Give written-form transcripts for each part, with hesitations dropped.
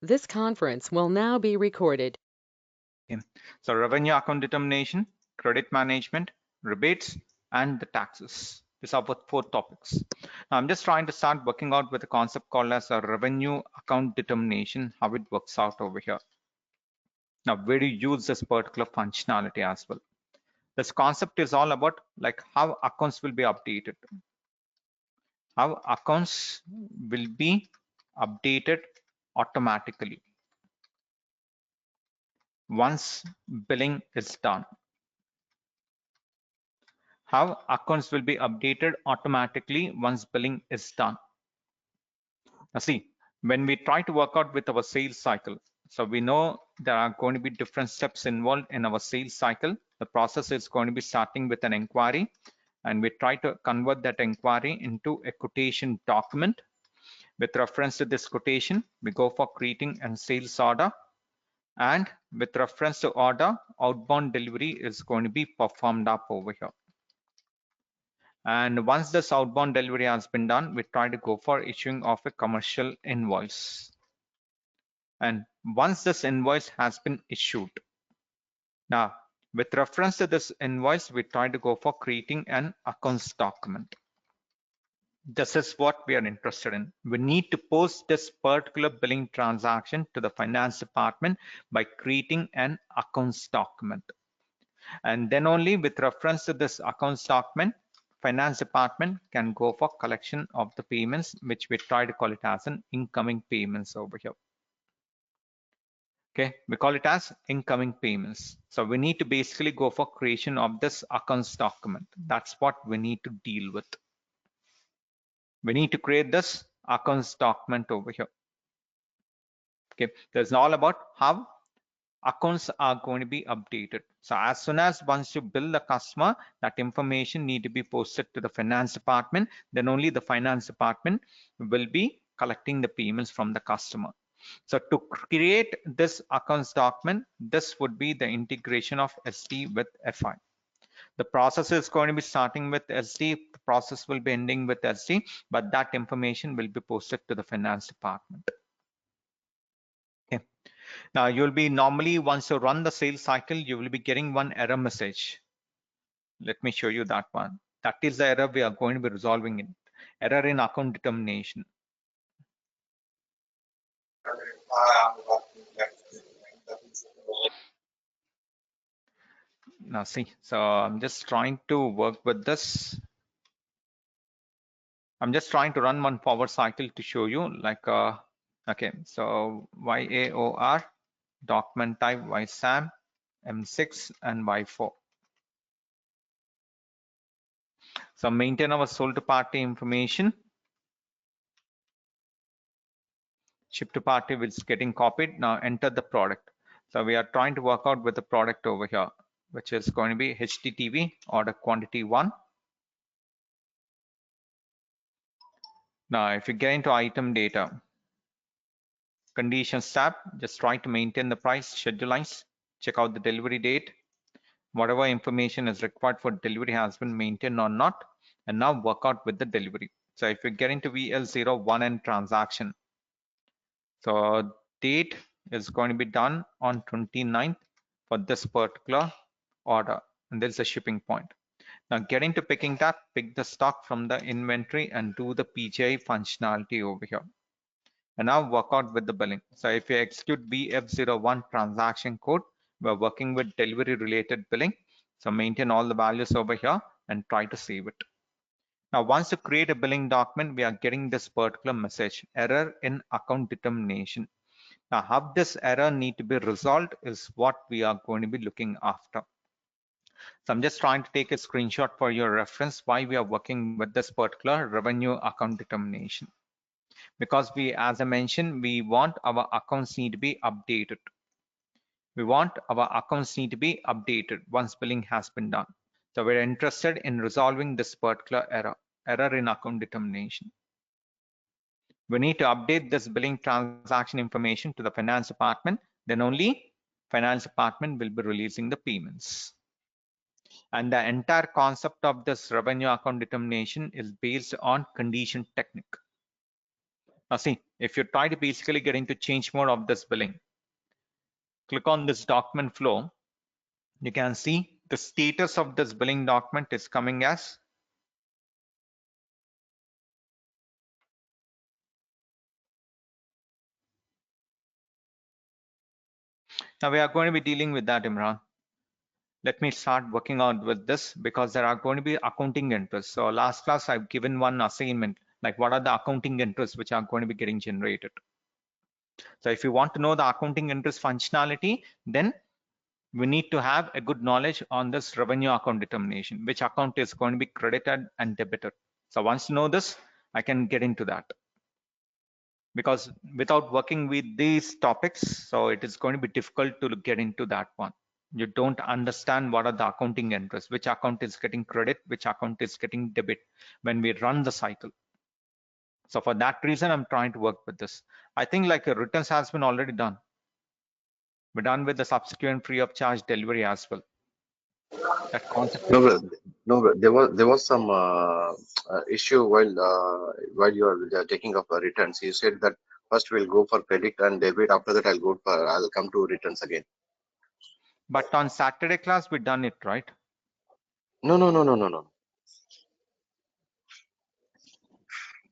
This conference will now be recorded. Okay. So revenue account determination, credit management, rebates, and the taxes. These are about 4 topics. Now I'm just trying to start working out with a concept called as a revenue account determination, how it works out over here. Now, where do you use this particular functionality as well? This concept is all about like how accounts will be updated. How accounts will be updated automatically once billing is done. How accounts will be updated automatically once billing is done. Now see, when we try to work out with our sales cycle, so we know there are going to be different steps involved in our sales cycle. The process is going to be starting with an inquiry, and we try to convert that inquiry into a quotation document. With reference to this quotation, we go for creating a sales order, and with reference to order, outbound delivery is going to be performed up over here. And once this outbound delivery has been done, we try to go for issuing of a commercial invoice. And once this invoice has been issued, now with reference to this invoice, we try to go for creating an accounts document. This is what we are interested in. We need to post this particular billing transaction to the finance department by creating an accounts document. And then only with reference to this accounts document, finance department can go for collection of the payments, which we try to call it as an incoming payments over here. Okay, we call it as incoming payments. So we need to basically go for creation of this accounts document. That's what we need to deal with. We need to create this accounts document over here. Okay, that's all about how accounts are going to be updated. So as soon as once you bill the customer, that information need to be posted to the finance department, then only the finance department will be collecting the payments from the customer. So to create this accounts document, this would be the integration of SD with FI. The process is going to be starting with SD, the process will be ending with SD, but that information will be posted to the finance department. Okay. Now you'll be normally, once you run the sales cycle, you will be getting one error message. Let me show you that one. That is the error we are going to be resolving it. Error in account determination. Now see, so I'm just trying to work with this. I'm just trying to run one forward cycle to show you like, okay, so YAOR, document type YSAM, M6 and Y4. So maintain our sold to party information. Ship to party is getting copied. Now enter the product. So we are trying to work out with the product over here, which is going to be HDTV order quantity 1. Now if you get into item data, conditions tab, just try to maintain the price, schedule lines, check out the delivery date. Whatever information is required for delivery has been maintained or not, and now work out with the delivery. So if you get into VL01 and transaction, so date is going to be done on 29th for this particular order, and there's a shipping point. Now get into picking tab, pick the stock from the inventory and do the PGI functionality over here. And now work out with the billing. So if you execute BF01 transaction code, we're working with delivery related billing. So maintain all the values over here and try to save it. Now, once you create a billing document, we are getting this particular message, error in account determination. Now, how this error need to be resolved is what we are going to be looking after. So I'm just trying to take a screenshot for your reference why we are working with this particular revenue account determination. Because we, as I mentioned, we want our accounts need to be updated. We want our accounts need to be updated once billing has been done. So we're interested in resolving this particular error in account determination. We need to update this billing transaction information to the finance department, then only finance department will be releasing the payments. And the entire concept of this revenue account determination is based on condition technique. Now see, if you try to basically get into change mode of this billing, click on this document flow, you can see the status of this billing document is coming as now we are going to be dealing with that, Imran. Let me start working out with this because there are going to be accounting entries. So last class I've given one assignment, like what are the accounting entries which are going to be getting generated. So if you want to know the accounting entries functionality, then we need to have a good knowledge on this revenue account determination, which account is going to be credited and debited. So once you know this, I can get into that. Because without working with these topics, so it is going to be difficult to get into that one. You don't understand what are the accounting entries, which account is getting credit, which account is getting debit when we run the cycle. So for that reason, I'm trying to work with this. I think like a returns has been already done. We're done with the subsequent free of charge delivery as well. That concept No, is done. no, there was some issue while you are taking up returns. You said that first we'll go for credit and debit. After that, I'll come to returns again. But on Saturday class, we done it, right? No, no, no, no, no, no.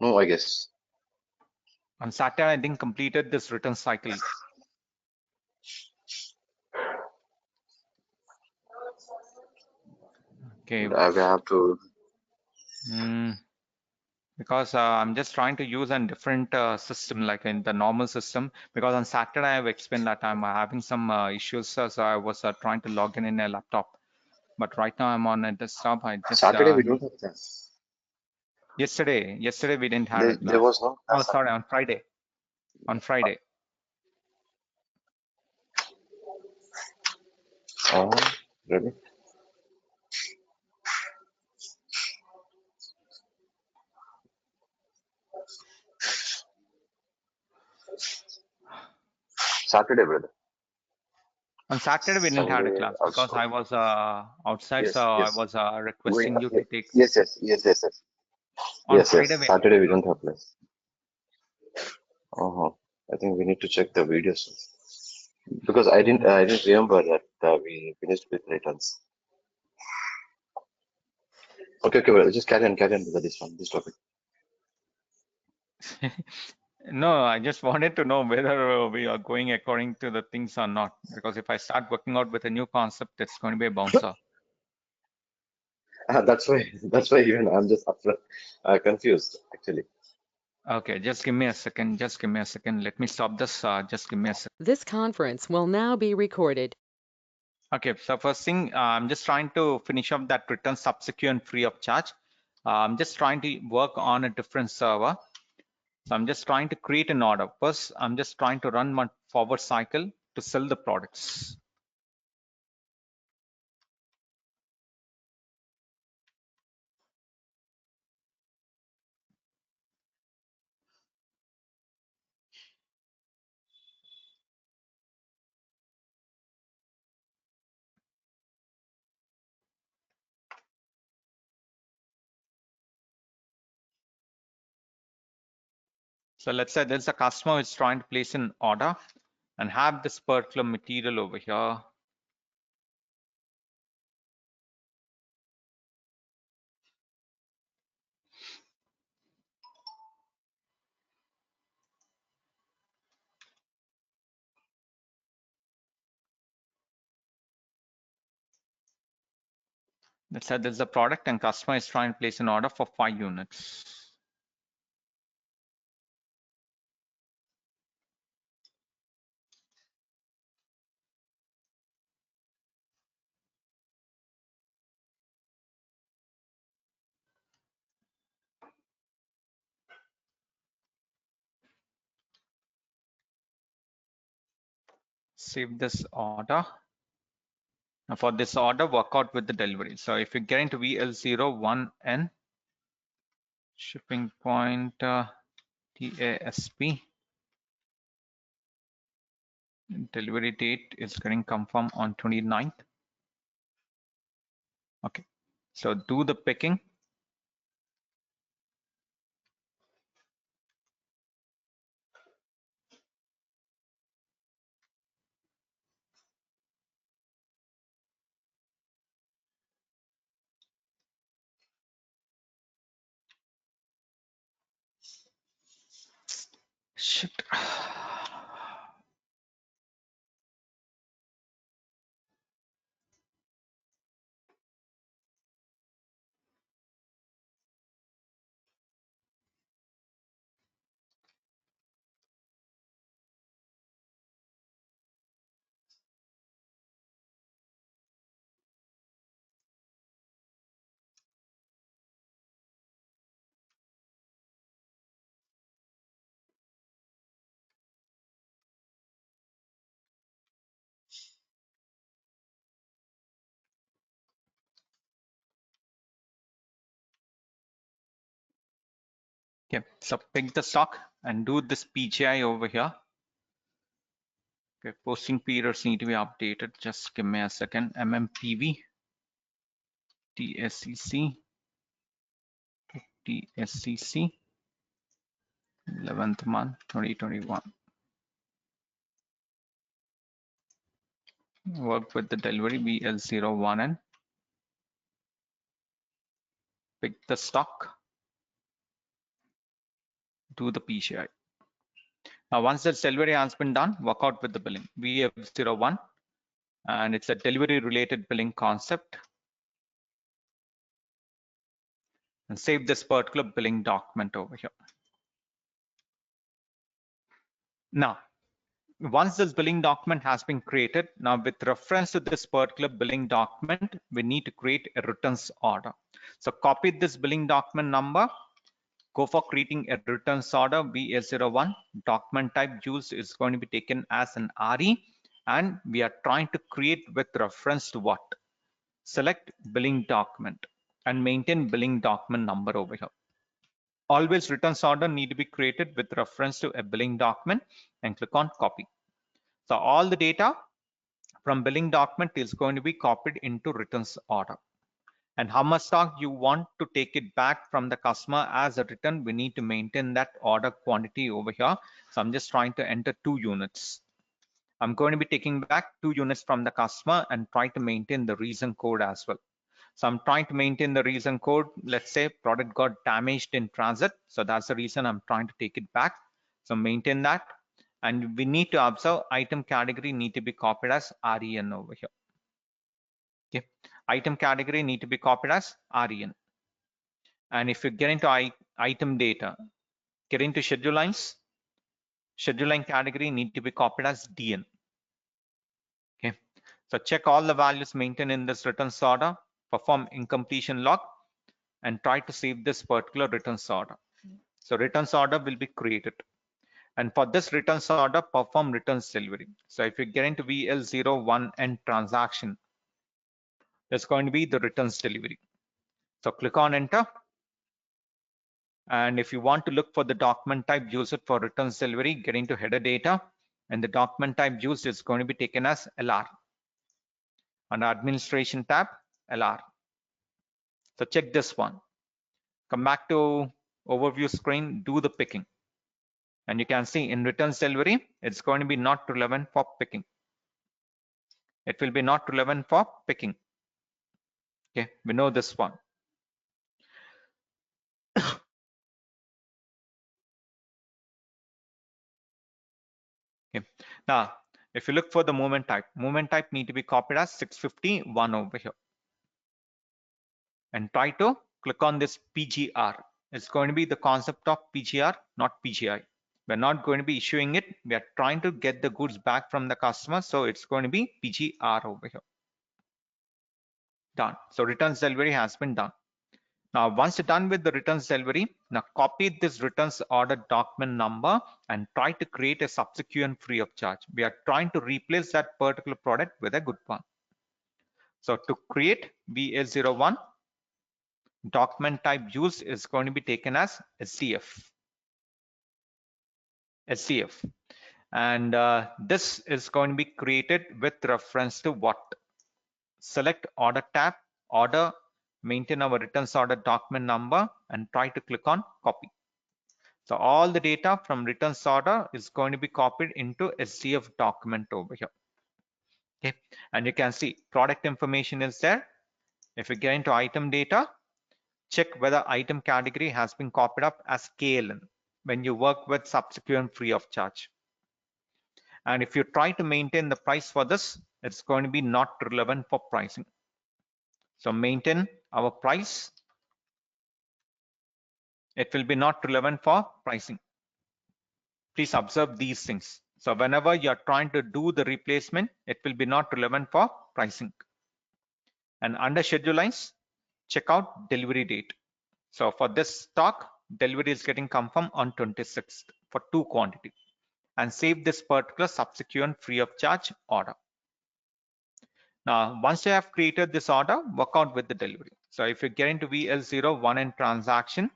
No, I guess. On Saturday, I didn't completed this return cycle. Okay. I will have to. Because I'm just trying to use a different system, like in the normal system. Because on Saturday, I've explained that I'm having some issues, so I was trying to log in a laptop. But right now, I'm on a desktop. I just Saturday we don't have class. yesterday we didn't have a There class. was no Oh, class sorry, Saturday. on Friday. On Friday. Oh, really? Saturday, brother. On Saturday, we didn't have a Sunday class because also. I was outside, so Yes, I yes. was We, requesting you to take. yes, yes, yes, yes, yes. On Yes, Friday, yes. we had a Saturday we class. don't have class. Uh-huh. I think we need to check the videos because I didn't remember that we finished with returns. Okay, okay, well, just carry on with this topic. No, I just wanted to know whether we are going according to the things or not. Because if I start working out with a new concept, it's going to be a bouncer. That's why even I'm just confused actually. Okay, just give me a second. Just give me a second. Let me stop this. Just give me a second. This conference will now be recorded. Okay, so first thing, I'm just trying to finish up that return subsequent free of charge. I'm just trying to work on a different server. So I'm just trying to create an order. First, I'm just trying to run my forward cycle to sell the products. So let's say there's a customer who's trying to place an order and have this particular material over here. Let's say there's a product and customer is trying to place an order for 5 units. Save this order. Now for this order, work out with the delivery. So if you get into VL01N, shipping point TASP, delivery date is getting confirmed on 29th. Okay, so do the picking. Okay, so pick the stock and do this PGI over here. Okay, posting periods need to be updated. Just give me a second. MMPV, TSCC, TSCC, 11th month, 2021. Work with the delivery BL01 and pick the stock, do the PGI. Now, once the delivery has been done, work out with the billing VF01, and it's a delivery related billing concept. And save this particular billing document over here. Now, once this billing document has been created, now with reference to this particular billing document, we need to create a returns order. So copy this billing document number, go for creating a returns order VS01. Document type used is going to be taken as an RE, and we are trying to create with reference to what? Select billing document and maintain billing document number over here. Always returns order need to be created with reference to a billing document and click on copy. So all the data from billing document is going to be copied into returns order. And how much stock you want to take it back from the customer as a return, we need to maintain that order quantity over here. So I'm just trying to enter 2 units. I'm going to be taking back 2 units from the customer and try to maintain the reason code as well. So I'm trying to maintain the reason code. Let's say product got damaged in transit. So that's the reason I'm trying to take it back. So maintain that. And we need to observe item category need to be copied as REN over here. Okay. Item category need to be copied as REN. And if you get into item data, get into schedule lines, schedule line category need to be copied as DN. Okay. So check all the values maintained in this returns order, perform incompletion log, and try to save this particular returns order. So returns order will be created. And for this returns order, perform returns delivery. So if you get into VL01 and transaction, there's going to be the returns delivery. So click on enter. And if you want to look for the document type, use it for returns delivery, get into header data, and the document type used is going to be taken as LR. Under administration tab, LR. So check this one. Come back to overview screen, do the picking. And you can see in returns delivery, it's going to be not relevant for picking. It will be not relevant for picking. Okay, we know this one. Okay. Now, if you look for the movement type need to be copied as 651 over here. And try to click on this PGR. It's going to be the concept of PGR, not PGI. We're not going to be issuing it. We are trying to get the goods back from the customer. So it's going to be PGR over here. Done. So returns delivery has been done. Now, once you're done with the returns delivery, now copy this returns order document number and try to create a subsequent free of charge. We are trying to replace that particular product with a good one. So to create VA01, document type used is going to be taken as SDF. And this is going to be created with reference to what? Select order tab, order, maintain our returns order document number, and try to click on copy. So all the data from returns order is going to be copied into SDF document over here. Okay, and you can see product information is there. If you get into item data, check whether item category has been copied up as KLN when you work with subsequent free of charge. And if you try to maintain the price for this, it's going to be not relevant for pricing. So maintain our price. It will be not relevant for pricing. Please observe these things. So whenever you're trying to do the replacement, it will be not relevant for pricing. And under schedule lines, check out delivery date. So for this stock, delivery is getting confirmed on 26th for 2 quantity. And save this particular subsequent free of charge order. Now, once you have created this order, work out with the delivery. So if you get into VL01 and transaction,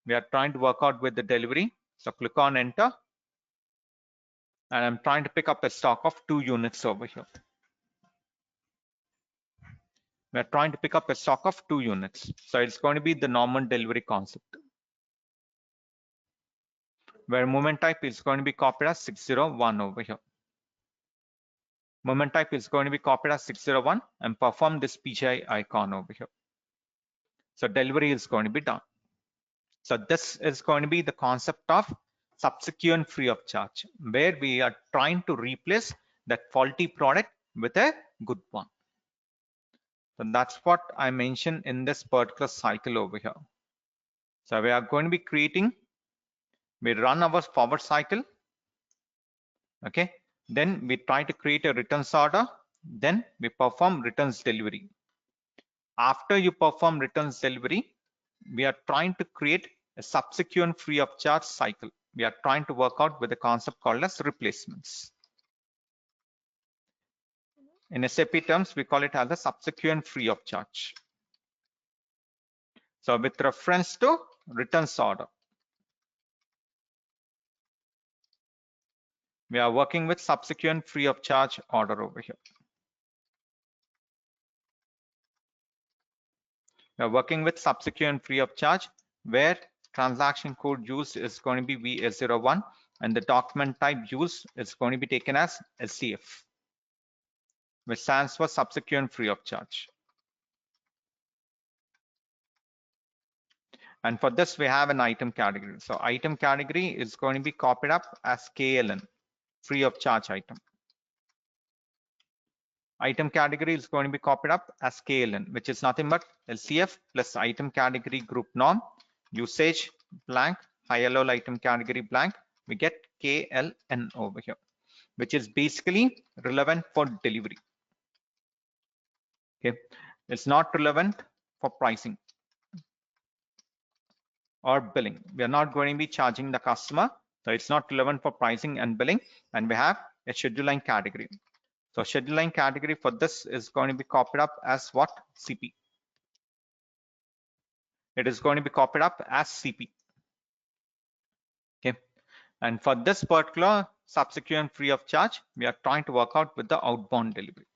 We are trying to work out with the delivery. So click on enter. And I'm trying to pick up a stock of 2 units over here. We're trying to pick up a stock of 2 units. So it's going to be the normal delivery concept, where movement type is going to be copied as 601 over here. Movement type is going to be copied as 601 and perform this PGI icon over here. So delivery is going to be done. So this is going to be the concept of subsequent free of charge, where we are trying to replace that faulty product with a good one. So that's what I mentioned in this particular cycle over here. So we are going to be creating, we run our forward cycle. Okay. Then we try to create a returns order. Then we perform returns delivery. After you perform returns delivery, we are trying to create a subsequent free of charge cycle. We are trying to work out with a concept called as replacements. In SAP terms, we call it as a subsequent free of charge. So with reference to returns order, we are working with subsequent free of charge order over here. We are working with subsequent free of charge, where transaction code used is going to be VS01 and the document type used is going to be taken as SCF, which stands for subsequent free of charge. And for this, we have an item category. So item category is going to be copied up as KLN, free of charge item. Item category is going to be copied up as KLN, which is nothing but LCF plus item category group norm, usage blank, high LOL item category blank. We get KLN over here, which is basically relevant for delivery. Okay, it's not relevant for pricing or billing. We are not going to be charging the customer, so it's not relevant for pricing and billing. And we have a schedule line category. So schedule line category for this is going to be copied up as what? CP. It is going to be copied up as CP. Okay, and for this particular subsequent free of charge, we are trying to work out with the outbound delivery.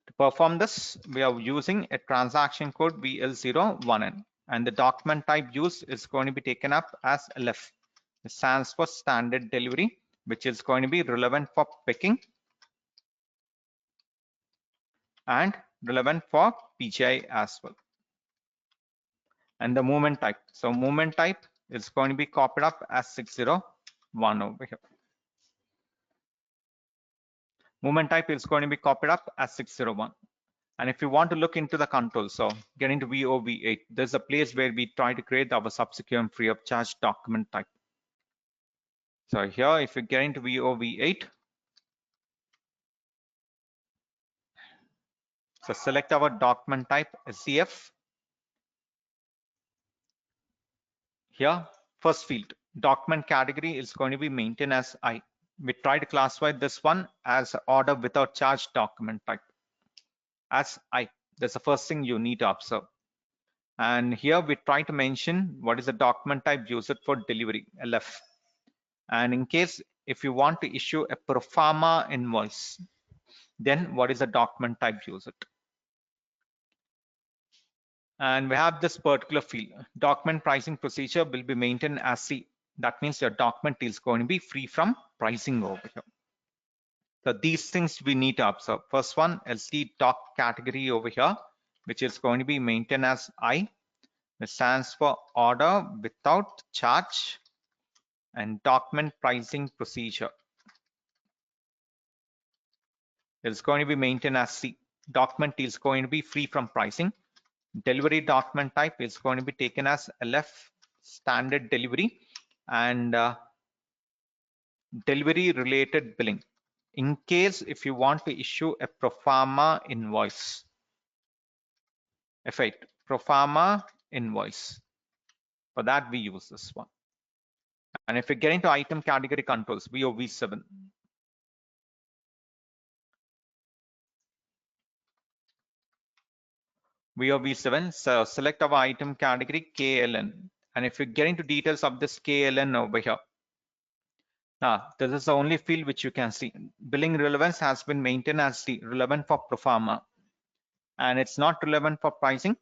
To perform this, we are using a transaction code VL01N, and the document type used is going to be taken up as LF. It stands for standard delivery, which is going to be relevant for picking and relevant for PGI as well. And the movement type. So movement type is going to be copied up as 601 over here. Movement type is going to be copied up as 601. And if you want to look into the control, so get into VOV8, there's a place where we try to create our subsequent free of charge document type. So here, if you get into VOV8, so select our document type SCF. Here, first field, document category is going to be maintained as I. We try to classify this one as order without charge document type as I. That's the first thing you need to observe. And here we try to mention what is the document type used for delivery, LF. And in case if you want to issue a pro forma invoice, then what is the document type used? And we have this particular field, document pricing procedure will be maintained as C. That means your document is going to be free from pricing over here. So these things we need to observe. First one, LC doc category over here, which is going to be maintained as I, which stands for order without charge, and document pricing procedure is going to be maintained as C. Document is going to be free from pricing. Delivery document type is going to be taken as LF, standard delivery, and delivery related billing. In case if you want to issue a pro forma invoice, F8, pro forma invoice, for that we use this one. And if we get into item category controls, VOV7, VOV7, so select our item category KLN. And if you get into details of this KLN over here, now this is the only field which you can see. Billing relevance has been maintained as the relevant for Proforma, and it's not relevant for pricing.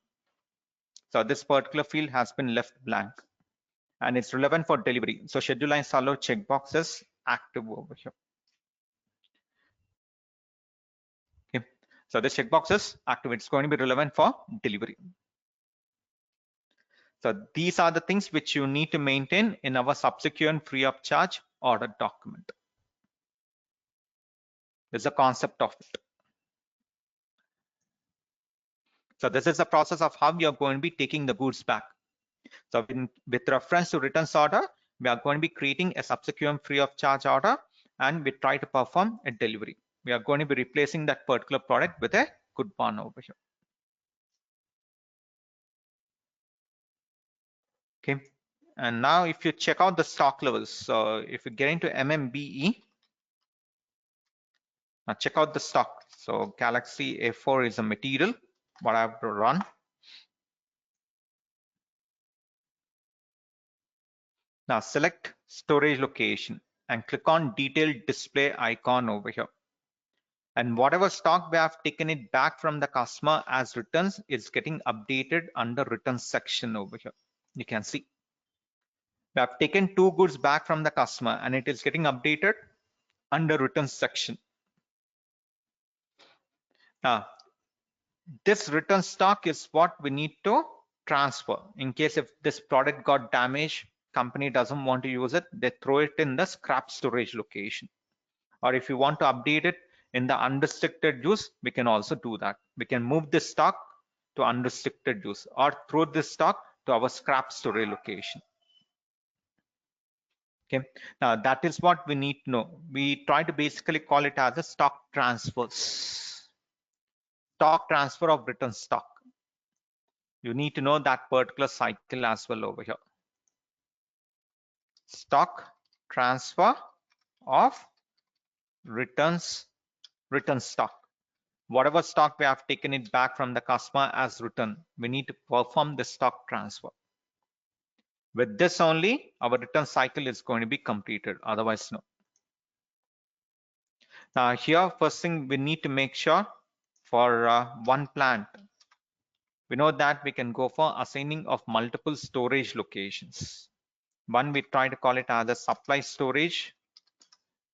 So this particular field has been left blank, and it's relevant for delivery. So schedule line solo checkbox is active over here. Okay. So this checkbox is active. It's going to be relevant for delivery. So these are the things which you need to maintain in our subsequent free of charge order document. This is the concept of it. So this is the process of how you are going to be taking the goods back. So with reference to returns order, we are going to be creating a subsequent free of charge order, and we try to perform a delivery. We are going to be replacing that particular product with a good one over here. Okay. And now if you check out the stock levels, so if you get into MMBE, now check out the stock. So Galaxy A4 is a material, what I have to run. Now select storage location and click on detailed display icon over here. And whatever stock we have taken it back from the customer as returns is getting updated under returns section over here. You can see we have taken 2 goods back from the customer and it is getting updated under returns section. Now this return stock is what we need to transfer. In case if this product got damaged, company doesn't want to use it, they throw it in the scrap storage location. Or if you want to update it in the unrestricted use, we can also do that. We can move this stock to unrestricted use or throw this stock to our scrap storage location. Okay, now that is what we need to know. We try to basically call it as a stock transfers. Stock transfer of return stock. You need to know that particular cycle as well over here. Stock transfer of return stock. Whatever stock we have taken it back from the customer as return, we need to perform the stock transfer. With this only, our return cycle is going to be completed, otherwise no. Now here, first thing we need to make sure for one plant, we know that we can go for assigning of multiple storage locations. One, we try to call it as a supply storage,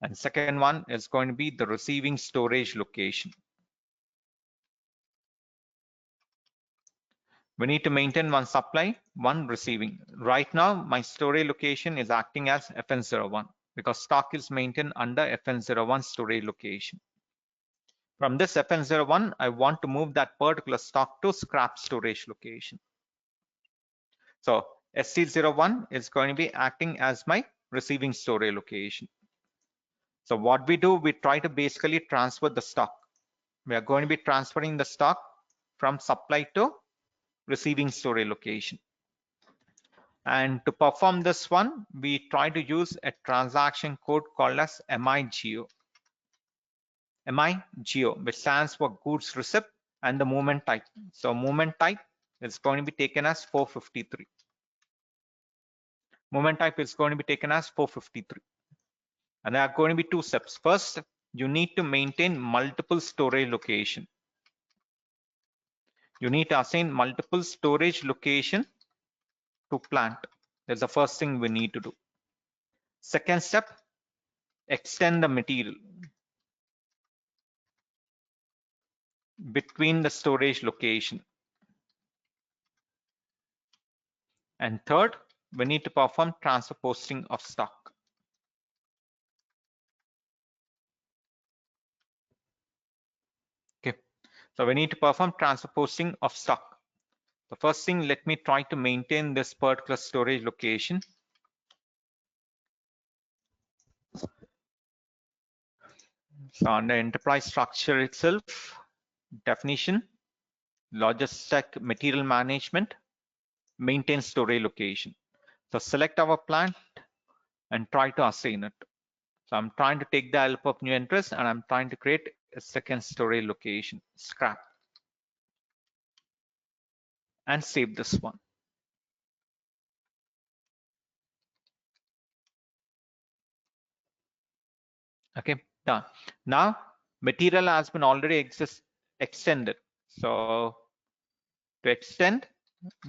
and second one is going to be the receiving storage location. We need to maintain one supply, one receiving. Right now, my storage location is acting as FN01 because stock is maintained under FN01 storage location. From this FN01, I want to move that particular stock to scrap storage location. So SC01 is going to be acting as my receiving storage location. So what we do, we try to basically transfer the stock. We are going to be transferring the stock from supply to receiving storage location. And to perform this one, we try to use a transaction code called as MIGO. MIGO, which stands for goods receipt and the movement type. So movement type is going to be taken as 453. Movement type is going to be taken as 453. And there are going to be 2 steps. First, you need to maintain multiple storage location. You need to assign multiple storage location to plant. That's the first thing we need to do. Second step, extend the material between the storage location. And third, we need to perform transfer posting of stock. Okay, so we need to perform transfer posting of stock. The first thing, let me try to maintain this particular storage location. So under enterprise structure itself, definition, logistic material management, maintain storage location. So select our plant and try to assign it. So I'm trying to take the help of new interest and I'm trying to create a second storage location, scrap. and save this one. Okay, done. Now material has been already extended. So to extend,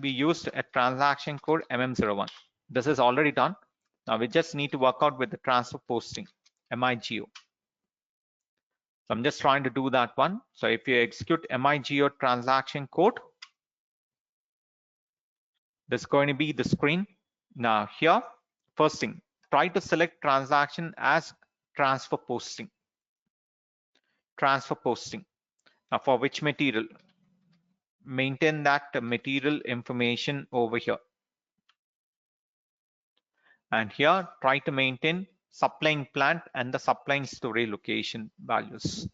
we used a transaction code MM01. This is already done. Now we just need to work out with the transfer posting, MIGO. So I'm just trying to do that one. So if you execute MIGO transaction code, this is going to be the screen. Now here, first thing, try to select transaction as transfer posting. Transfer posting. Now for which material? Maintain that material information over here. And here, try to maintain supplying plant and the supplying storage location values.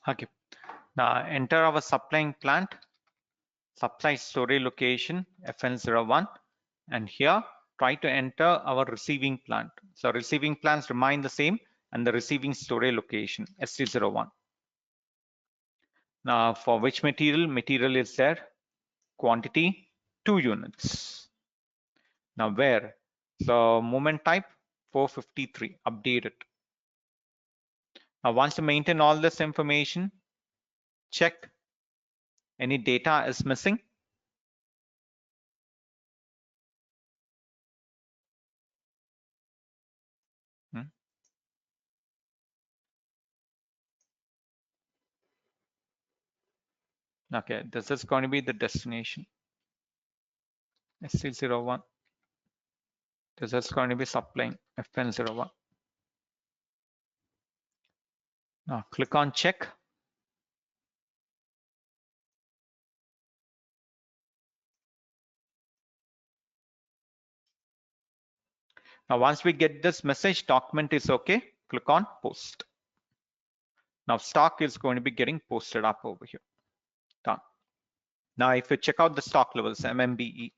Okay. Now enter our supplying plant, supply storage location FN01, and here try to enter our receiving plant. So receiving plants remain the same, and the receiving storage location ST01. Now for which material? Material is there. Quantity 2 units. Now where? So movement type 453, update it. Now once you maintain all this information, check any data is missing. Okay, this is going to be the destination. SC01. This is going to be supplying FN01. Now click on check. Now once we get this message, document is okay, click on post. Now stock is going to be getting posted up over here. Done. Now if you check out the stock levels, MMBE.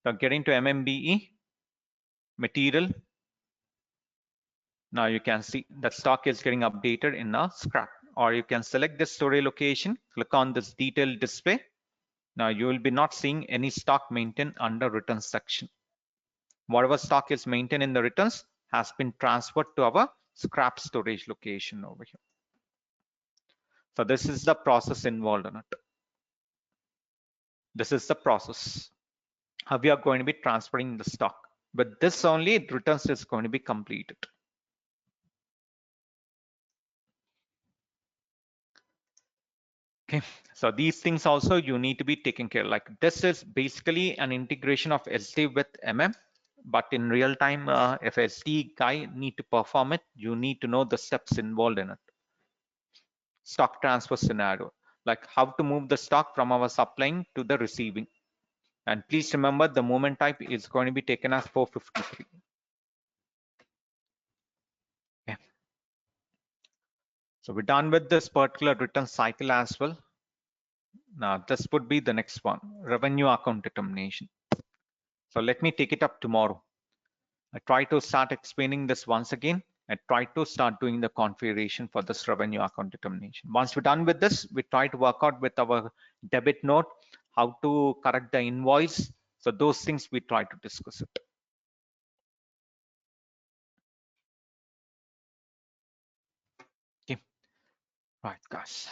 Now getting to MMBE, material. Now you can see that stock is getting updated in a scrap, or you can select this storage location, click on this detailed display. Now you will be not seeing any stock maintained under returns section. Whatever stock is maintained in the returns has been transferred to our scrap storage location over here. So this is the process involved in it. This is the process. How we are going to be transferring the stock. But this only returns is going to be completed. Okay, so these things also you need to be taken care of. Like this is basically an integration of SD with MM, but in real time, if SD guy need to perform it, you need to know the steps involved in it. Stock transfer scenario, like how to move the stock from our supplying to the receiving. And please remember the movement type is going to be taken as 453. Okay. So we're done with this particular return cycle as well. Now this would be the next one, revenue account determination. So let me take it up tomorrow. I try to start explaining this once again. I try to start doing the configuration for this revenue account determination. Once we're done with this, we try to work out with our debit note how to correct the invoice. So those things we try to discuss it. Okay, right, guys.